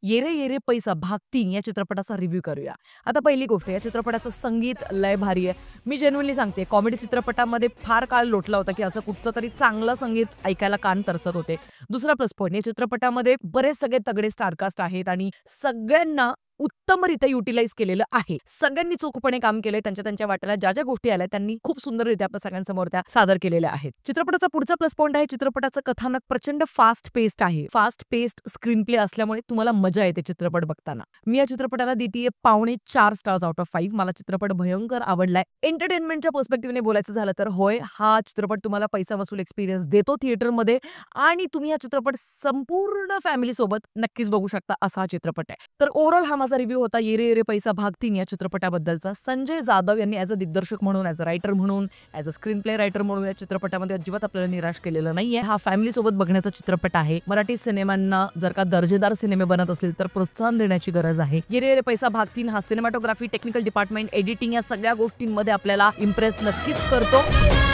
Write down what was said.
येरे येरे पैसा भाग 3 या चित्रपटाचा रिव्ह्यू करूया. आता पहिली गोष्ट, या चित्रपटाचं संगीत लय भारी आहे. मी जेन्युइनली सांगते, कॉमेडी चित्रपटामध्ये फार काळ लोटला होता, की असं कुठचं तरी चांगलं संगीत ऐकायला कान तरसत होते. दुसरा प्लस पॉइंट, या चित्रपटामध्ये बरेच सगळे तगडे स्टारकास्ट आहेत आणि सगळ्यांना उत्तमरित्या युटिलाइज केलेलं आहे. सगळ्यांनी चोखपणे काम केलंय. त्यांच्या त्यांच्या वाट्याला ज्या ज्या गोष्टी आल्या त्यांनी खूप सुंदररित्या आपल्या सगळ्यांसमोर त्या सादर केलेल्या आहेत. चित्रपटाचा पुढचा प्लस पॉइंट आहे, चित्रपटाचं कथानक प्रचंड फास्ट पेस्ड आहे. फास्ट पेस्ड स्क्रीन प्ले असल्यामुळे तुम्हाला मजा येते चित्रपट बघताना. मी या चित्रपटाला देतीये 4.5 स्टार्स आउट ऑफ 5. मला चित्रपट भयंकर आवडलाय. एंटरटेनमेंटच्या पर्स्पेक्टिव्हने बोलायचं झालं तर होय, हा चित्रपट तुम्हाला पैसा वसूल एक्सपिरियन्स देतो थिएटरमध्ये आणि तुम्ही हा चित्रपट संपूर्ण फॅमिली सोबत नक्कीच बघू शकता, असा हा चित्रपट आहे. तर ओव्हरऑल हा माझा रिव्ह्यू होता येरे येरे पैसा भाग 3 या चित्रपटाबद्दलचा. संजय जाधव यांनी ॲज अ दिग्दर्शक म्हणून, ॲज अ रायटर म्हणून, as a screen play writer म्हणून या चित्रपटामध्ये अजिबात आपल्याला निराश केलेलं नाहीये. हा फॅमिली सोबत बघण्याचा चित्रपट आहे. मराठी सिनेमांना जर का दर्जेदार सिनेमे बनत असतील तर प्रोत्साहन देण्याची गरज आहे. येरे येरे पैसा भाग 3 हा सिनेमॅटोग्राफी, टेक्निकल डिपार्टमेंट, एडिटिंग या सगळ्या गोष्टींमध्ये आपल्याला इम्प्रेस नक्कीच करतो.